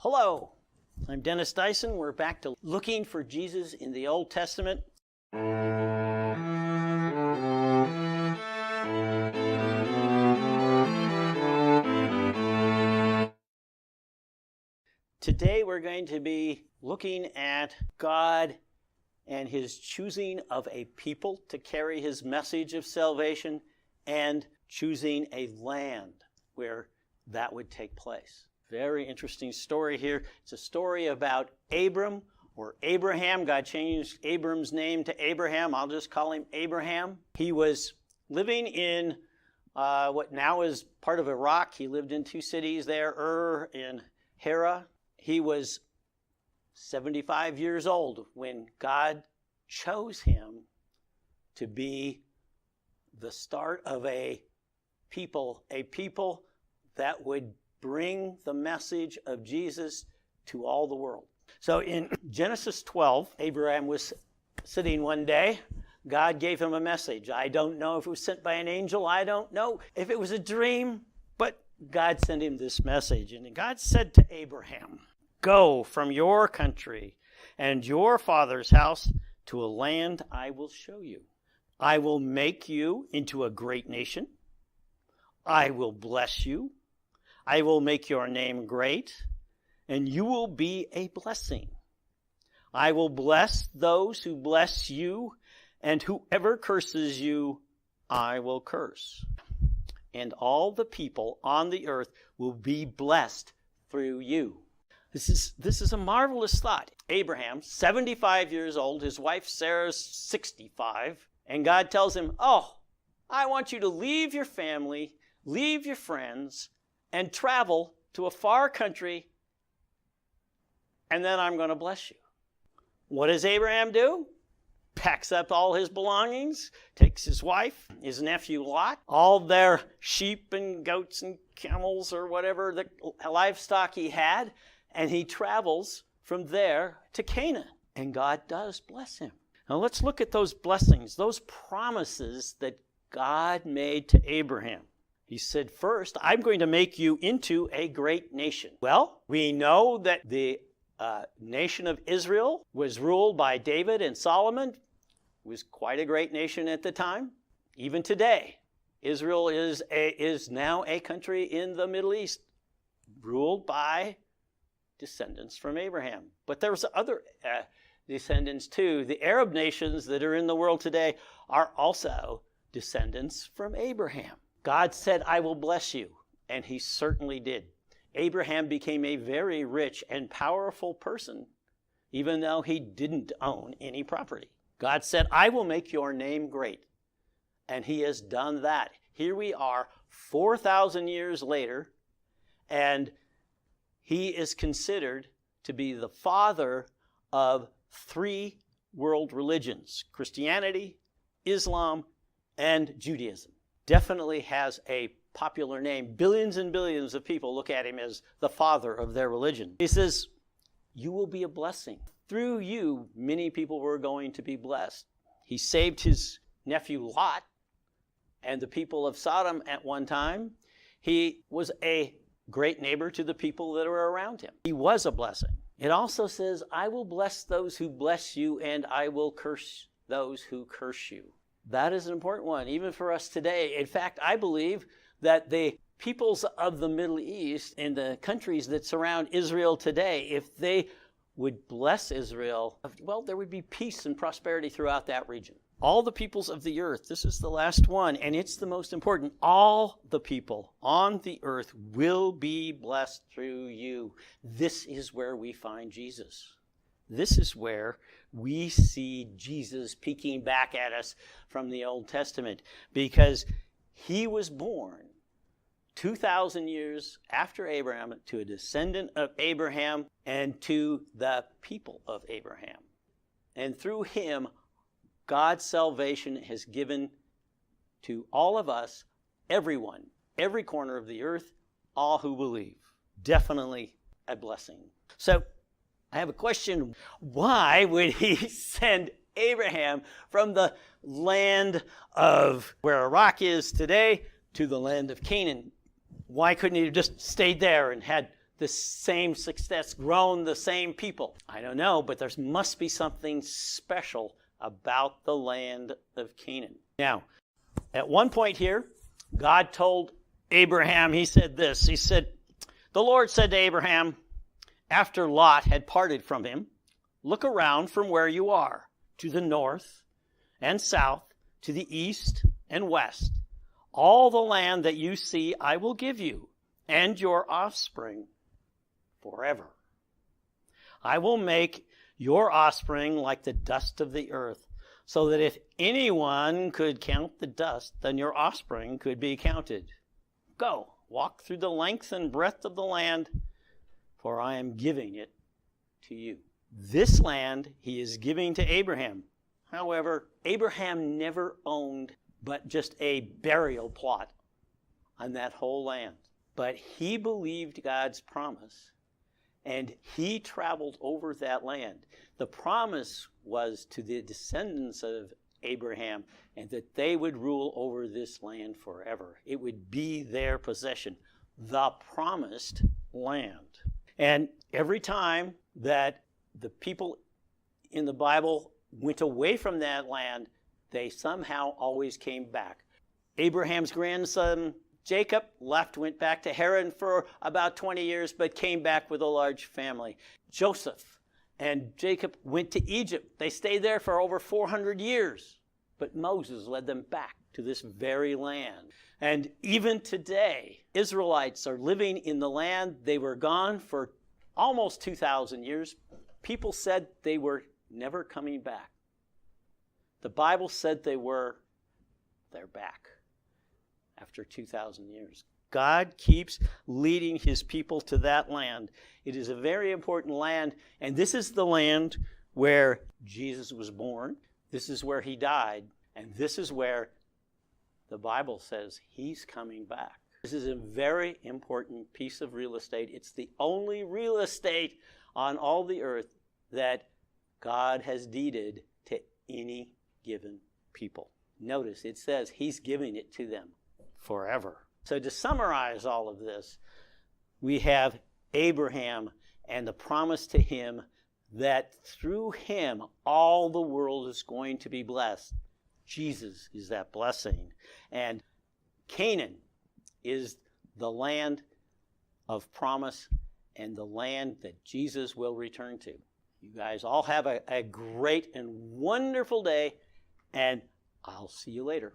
Hello, I'm Dennis Dyson. We're back to looking for Jesus in the Old Testament. Today we're going to be looking at God and his choosing of a people to carry his message of salvation and choosing a land where that would take place. Very interesting story here. It's a story about Abram or Abraham. God changed Abram's name to Abraham. I'll just call him Abraham. He was living in what now is part of Iraq. He lived in two cities there, Ur and Hera. He was 75 years old when God chose him to be the start of a people that would bring the message of Jesus to all the world. So in Genesis 12, Abraham was sitting one day. God gave him a message. I don't know if it was sent by an angel. I don't know if it was a dream, but God sent him this message. And God said to Abraham, "Go from your country and your father's house to a land I will show you. I will make you into a great nation. I will bless you. I will make your name great, and you will be a blessing. I will bless those who bless you, and whoever curses you, I will curse. And all the people on the earth will be blessed through you." This is a marvelous thought. Abraham, 75 years old, his wife Sarah's 65, and God tells him, I want you to leave your family, leave your friends, and travel to a far country, and then I'm going to bless you. What does Abraham do? Packs up all his belongings, takes his wife, his nephew Lot, all their sheep and goats and camels or whatever the livestock he had, and he travels from there to Canaan. And God does bless him. Now let's look at those blessings, those promises that God made to Abraham. He said, first, I'm going to make you into a great nation. Well, we know that the nation of Israel was ruled by David and Solomon. It was quite a great nation at the time. Even today, Israel is now a country in the Middle East, ruled by descendants from Abraham. But there's other descendants too. The Arab nations that are in the world today are also descendants from Abraham. God said, I will bless you, and he certainly did. Abraham became a very rich and powerful person, even though he didn't own any property. God said, I will make your name great, and he has done that. Here we are 4,000 years later, and he is considered to be the father of three world religions: Christianity, Islam, and Judaism. Definitely has a popular name. Billions and billions of people look at him as the father of their religion. He says, you will be a blessing. Through you, many people were going to be blessed. He saved his nephew Lot and the people of Sodom at one time. He was a great neighbor to the people that were around him. He was a blessing. It also says, I will bless those who bless you, and I will curse those who curse you. That is an important one, even for us today. In fact, I believe that the peoples of the Middle East and the countries that surround Israel today, if they would bless Israel, well, there would be peace and prosperity throughout that region. All the peoples of the earth, this is the last one, and it's the most important. All the people on the earth will be blessed through you. This is where we find Jesus. This is where we see Jesus peeking back at us from the Old Testament, because he was born 2,000 years after Abraham to a descendant of Abraham and to the people of Abraham. And through him, God's salvation has given to all of us, everyone, every corner of the earth, all who believe. Definitely a blessing. So, I have a question. Why would he send Abraham from the land of where Iraq is today to the land of Canaan? Why couldn't he have just stayed there and had the same success, grown the same people? I don't know, but there must be something special about the land of Canaan. Now, at one point here, God told Abraham, he said this. He said, the Lord said to Abraham, after Lot had parted from him, look around from where you are, to the north and south, to the east and west. All the land that you see I will give you and your offspring forever. I will make your offspring like the dust of the earth, so that if anyone could count the dust, then your offspring could be counted. Go, walk through the length and breadth of the land, for I am giving it to you. This land he is giving to Abraham. However, Abraham never owned but just a burial plot on that whole land. But he believed God's promise, and he traveled over that land. The promise was to the descendants of Abraham, and that they would rule over this land forever. It would be their possession, the promised land. And every time that the people in the Bible went away from that land, they somehow always came back. Abraham's grandson Jacob left, went back to Haran for about 20 years, but came back with a large family. Joseph and Jacob went to Egypt. They stayed there for over 400 years, but Moses led them back to this very land. And even today, Israelites are living in the land. They were gone for almost 2,000 years. People said they were never coming back. The Bible said they're back after 2,000 years. God keeps leading his people to that land. It is a very important land, and this is the land where Jesus was born. This is where he died, and this is where the Bible says he's coming back. This is a very important piece of real estate. It's the only real estate on all the earth that God has deeded to any given people. Notice it says he's giving it to them forever. So to summarize all of this, we have Abraham and the promise to him that through him all the world is going to be blessed. Jesus is that blessing. And Canaan is the land of promise and the land that Jesus will return to. You guys all have a great and wonderful day, and I'll see you later.